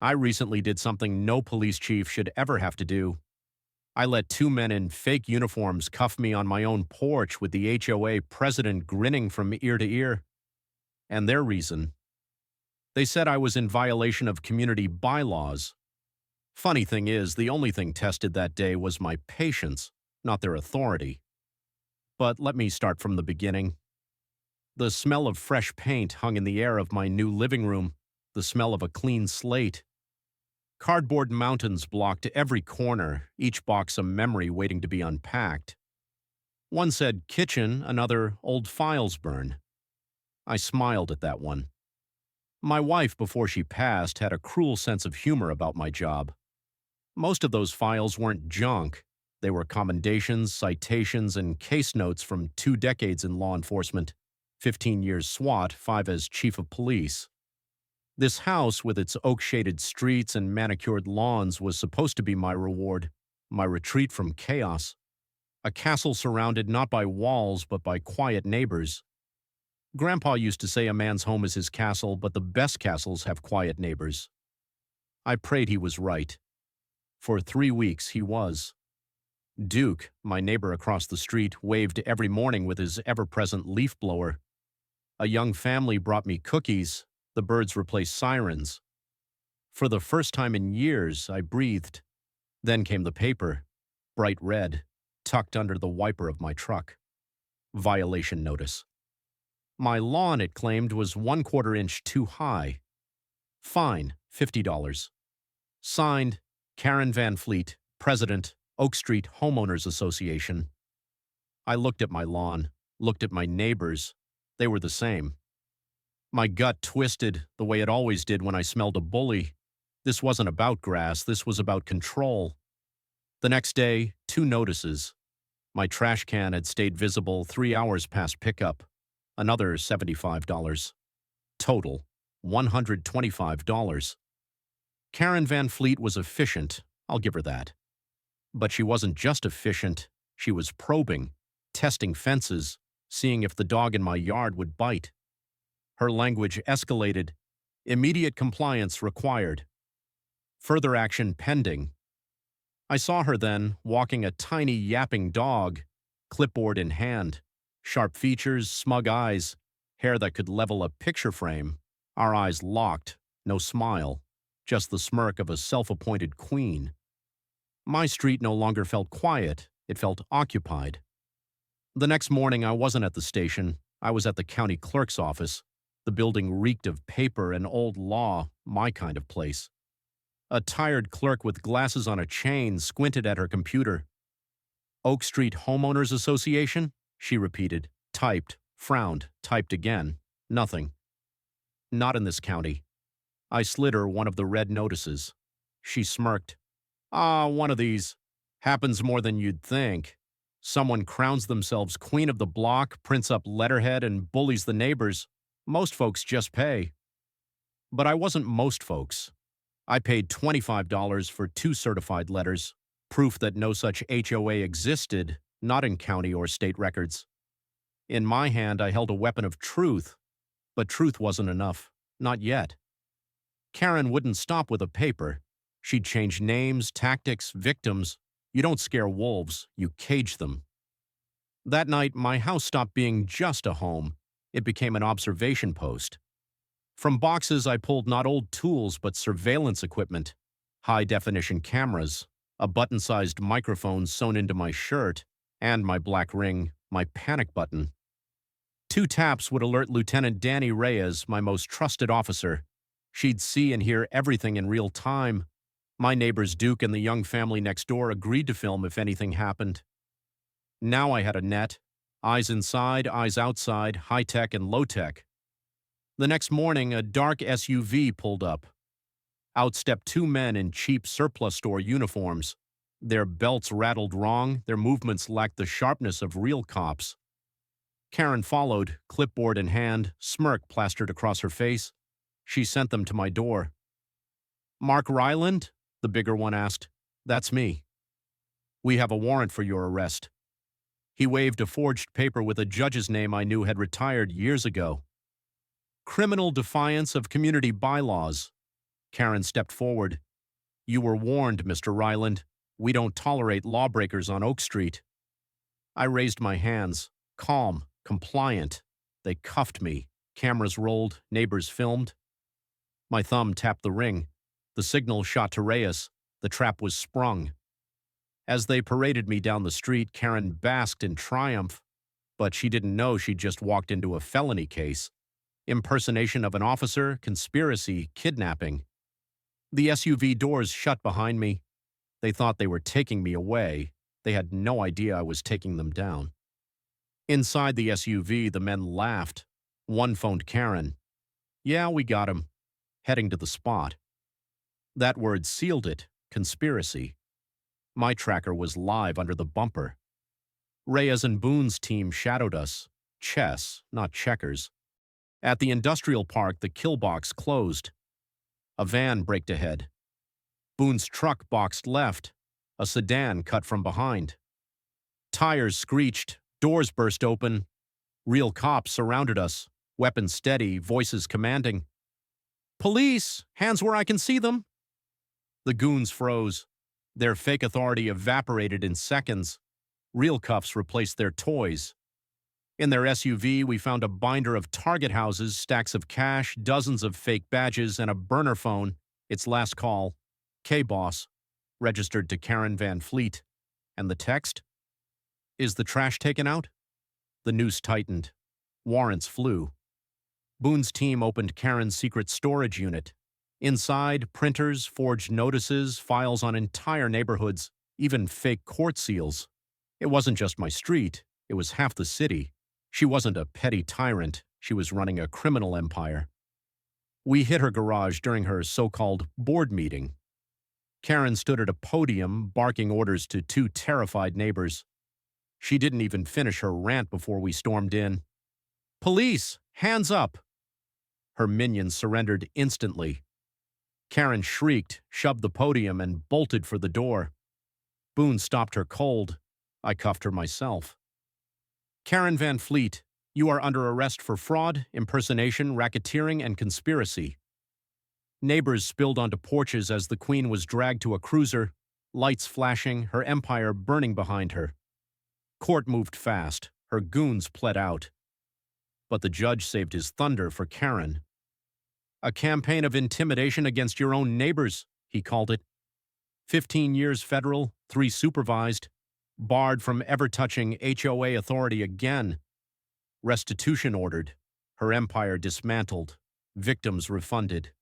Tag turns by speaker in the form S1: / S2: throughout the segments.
S1: I recently did something no police chief should ever have to do. I let two men in fake uniforms cuff me on my own porch with the HOA president grinning from ear to ear. And their reason? They said I was in violation of community bylaws. Funny thing is, the only thing tested that day was my patience, not their authority. But let me start from the beginning. The smell of fresh paint hung in the air of my new living room, the smell of a clean slate. Cardboard mountains blocked every corner, each box a memory waiting to be unpacked. One said kitchen, another old files burn. I smiled at that one. My wife, before she passed, had a cruel sense of humor about my job. Most of those files weren't junk. They were commendations, citations, and case notes from 2 decades in law enforcement, 15 years SWAT, 5 as chief of police. This house, with its oak-shaded streets and manicured lawns, was supposed to be my reward, my retreat from chaos. A castle surrounded not by walls, but by quiet neighbors. Grandpa used to say a man's home is his castle, but the best castles have quiet neighbors. I prayed he was right. For 3 weeks, he was. Duke, my neighbor across the street, waved every morning with his ever-present leaf blower. A young family brought me cookies. The birds replaced sirens. For the first time in years, I breathed. Then came the paper, bright red, tucked under the wiper of my truck. Violation notice. My lawn, it claimed, was 1/4 inch too high. Fine, $50. Signed, Karen Van Fleet, President, Oak Street Homeowners Association. I looked at my lawn, looked at my neighbors. They were the same. My gut twisted the way it always did when I smelled a bully. This wasn't about grass, this was about control. The next day, 2 notices. My trash can had stayed visible 3 hours past pickup. Another $75. Total, $125. Karen Van Fleet was efficient, I'll give her that. But she wasn't just efficient, she was probing, testing fences, seeing if the dog in my yard would bite. Her language escalated. Immediate compliance required. Further action pending. I saw her then, walking a tiny yapping dog, clipboard in hand, sharp features, smug eyes, hair that could level a picture frame, our eyes locked, no smile, just the smirk of a self-appointed queen. My street no longer felt quiet, it felt occupied. The next morning I wasn't at the station, I was at the county clerk's office. The building reeked of paper and old law, my kind of place. A tired clerk with glasses on a chain squinted at her computer. Oak Street Homeowners Association? She repeated, typed, frowned, typed again. Nothing. Not in this county. I slid her one of the red notices. She smirked. One of these. Happens more than you'd think. Someone crowns themselves queen of the block, prints up letterhead, and bullies the neighbors. Most folks just pay. But I wasn't most folks. I paid $25 for 2 certified letters, proof that no such HOA existed, not in county or state records. In my hand, I held a weapon of truth, but truth wasn't enough, not yet. Karen wouldn't stop with a paper. She'd change names, tactics, victims. You don't scare wolves, you cage them. That night, my house stopped being just a home. It became an observation post. From boxes, I pulled not old tools, but surveillance equipment, high-definition cameras, a button-sized microphone sewn into my shirt, and my black ring, my panic button. 2 taps would alert Lieutenant Danny Reyes, my most trusted officer. She'd see and hear everything in real time. My neighbors Duke and the young family next door agreed to film if anything happened. Now I had a net. Eyes inside, eyes outside, high-tech and low-tech. The next morning, a dark SUV pulled up. Out stepped 2 men in cheap surplus store uniforms. Their belts rattled wrong, their movements lacked the sharpness of real cops. Karen followed, clipboard in hand, smirk plastered across her face. She sent them to my door. "Mark Ryland?" the bigger one asked. "That's me." "We have a warrant for your arrest." He waved a forged paper with a judge's name I knew had retired years ago. "Criminal defiance of community bylaws." Karen stepped forward. "You were warned, Mr. Ryland. We don't tolerate lawbreakers on Oak Street." I raised my hands, calm, compliant. They cuffed me. Cameras rolled, neighbors filmed. My thumb tapped the ring. The signal shot to Reyes. The trap was sprung. As they paraded me down the street, Karen basked in triumph. But she didn't know she'd just walked into a felony case. Impersonation of an officer, conspiracy, kidnapping. The SUV doors shut behind me. They thought they were taking me away. They had no idea I was taking them down. Inside the SUV, the men laughed. One phoned Karen. "Yeah, we got him. Heading to the spot." That word sealed it. Conspiracy. My tracker was live under the bumper. Reyes and Boone's team shadowed us. Chess, not checkers. At the industrial park, the kill box closed. A van braked ahead. Boone's truck boxed left. A sedan cut from behind. Tires screeched. Doors burst open. Real cops surrounded us. Weapons steady, voices commanding. "Police! Hands where I can see them!" The goons froze. Their fake authority evaporated in seconds. Real cuffs replaced their toys. In their SUV, we found a binder of target houses, stacks of cash, dozens of fake badges, and a burner phone, its last call, K-Boss, registered to Karen Van Fleet. And the text? "Is the trash taken out?" The noose tightened. Warrants flew. Boone's team opened Karen's secret storage unit. Inside, printers, forged notices, files on entire neighborhoods, even fake court seals. It wasn't just my street, it was half the city. She wasn't a petty tyrant, she was running a criminal empire. We hit her garage during her so-called board meeting. Karen stood at a podium, barking orders to two terrified neighbors. She didn't even finish her rant before we stormed in. "Police! Hands up!" Her minions surrendered instantly. Karen shrieked, shoved the podium, and bolted for the door. Boone stopped her cold. I cuffed her myself. "Karen Van Fleet, you are under arrest for fraud, impersonation, racketeering, and conspiracy." Neighbors spilled onto porches as the Queen was dragged to a cruiser, lights flashing, her empire burning behind her. Court moved fast. Her goons pled out. But the judge saved his thunder for Karen. "A campaign of intimidation against your own neighbors," he called it. 15 years federal, 3 supervised, barred from ever touching HOA authority again. Restitution ordered. Her empire dismantled. Victims refunded.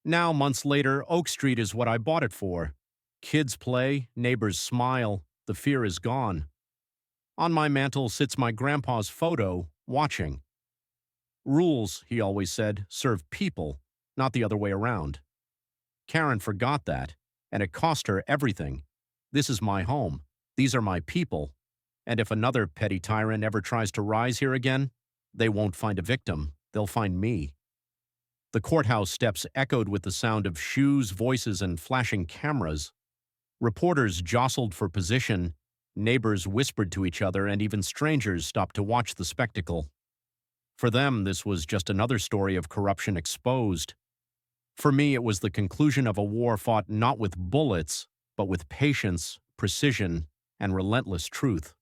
S1: Now, months later, Oak Street is what I bought it for. Kids play, neighbors smile, the fear is gone. On my mantel sits my grandpa's photo, watching. "Rules," he always said, "serve people, not the other way around." Karen forgot that, and it cost her everything. This is my home. These are my people. And if another petty tyrant ever tries to rise here again, they won't find a victim. They'll find me. The courthouse steps echoed with the sound of shoes, voices, and flashing cameras. Reporters jostled for position. Neighbors whispered to each other, and even strangers stopped to watch the spectacle. For them, this was just another story of corruption exposed. For me, it was the conclusion of a war fought not with bullets, but with patience, precision, and relentless truth.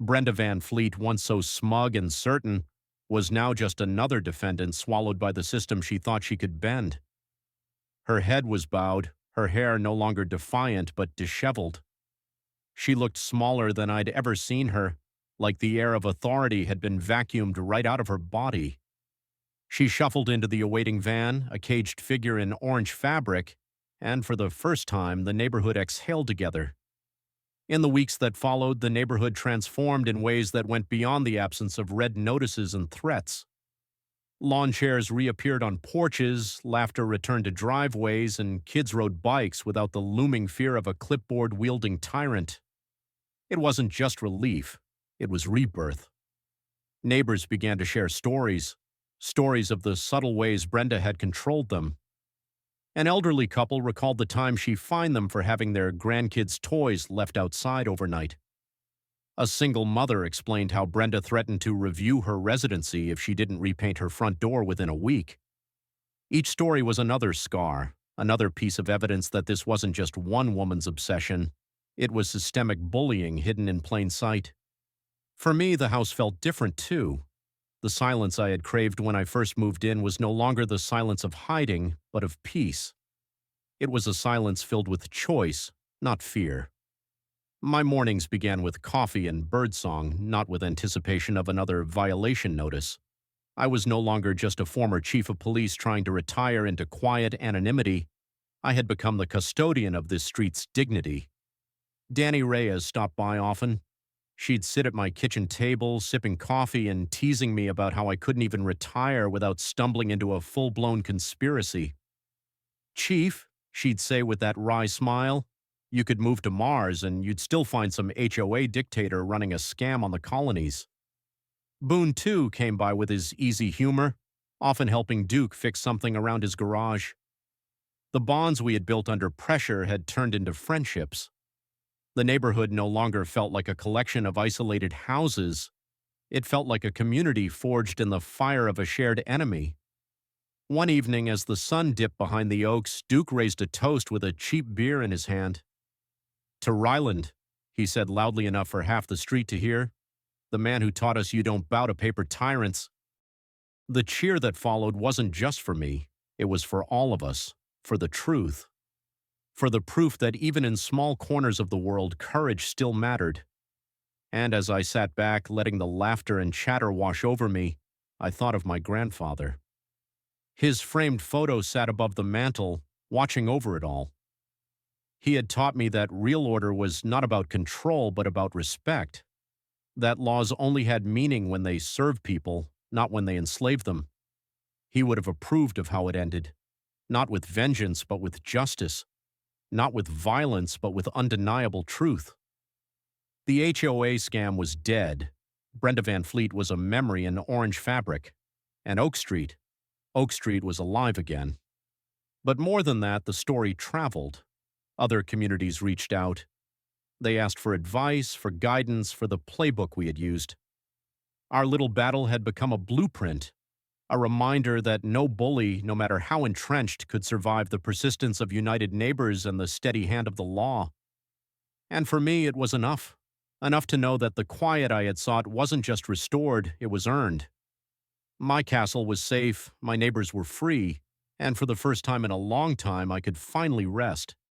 S1: Brenda Van Fleet, once so smug and certain, was now just another defendant swallowed by the system she thought she could bend. Her head was bowed, her hair no longer defiant but disheveled. She looked smaller than I'd ever seen her, like the air of authority had been vacuumed right out of her body. She shuffled into the awaiting van, a caged figure in orange fabric, and for the first time the neighborhood exhaled together. In the weeks that followed, the neighborhood transformed in ways that went beyond the absence of red notices and threats. Lawn chairs reappeared on porches, laughter returned to driveways, and kids rode bikes without the looming fear of a clipboard-wielding tyrant. It wasn't just relief, it was rebirth. Neighbors began to share stories of the subtle ways Brenda had controlled them. An elderly couple recalled the time she fined them for having their grandkids' toys left outside overnight. A single mother explained how Brenda threatened to review her residency if she didn't repaint her front door within a week. Each story was another scar, another piece of evidence that this wasn't just one woman's obsession. It was systemic bullying hidden in plain sight. For me, the house felt different too. The silence I had craved when I first moved in was no longer the silence of hiding, but of peace. It was a silence filled with choice, not fear. My mornings began with coffee and birdsong, not with anticipation of another violation notice. I was no longer just a former chief of police trying to retire into quiet anonymity. I had become the custodian of this street's dignity. Danny Reyes stopped by often. She'd sit at my kitchen table, sipping coffee and teasing me about how I couldn't even retire without stumbling into a full-blown conspiracy. "Chief," she'd say with that wry smile, "you could move to Mars and you'd still find some HOA dictator running a scam on the colonies." Boone, too, came by with his easy humor, often helping Duke fix something around his garage. The bonds we had built under pressure had turned into friendships. The neighborhood no longer felt like a collection of isolated houses. It felt like a community forged in the fire of a shared enemy. One evening, as the sun dipped behind the oaks, Duke raised a toast with a cheap beer in his hand. "To Ryland," he said loudly enough for half the street to hear, "the man who taught us you don't bow to paper tyrants." The cheer that followed wasn't just for me. It was for all of us, for the truth. For the proof that even in small corners of the world, courage still mattered. And as I sat back, letting the laughter and chatter wash over me, I thought of my grandfather. His framed photo sat above the mantel, watching over it all. He had taught me that real order was not about control, but about respect. That laws only had meaning when they served people, not when they enslaved them. He would have approved of how it ended, not with vengeance, but with justice. Not with violence, but with undeniable truth. The HOA scam was dead. Brenda Van Fleet was a memory in orange fabric. And Oak Street was alive again. But more than that, the story traveled. Other communities reached out. They asked for advice, for guidance, for the playbook we had used. Our little battle had become a blueprint, a reminder that no bully, no matter how entrenched, could survive the persistence of united neighbors and the steady hand of the law. And for me, it was enough. Enough to know that the quiet I had sought wasn't just restored, it was earned. My castle was safe, my neighbors were free, and for the first time in a long time, I could finally rest.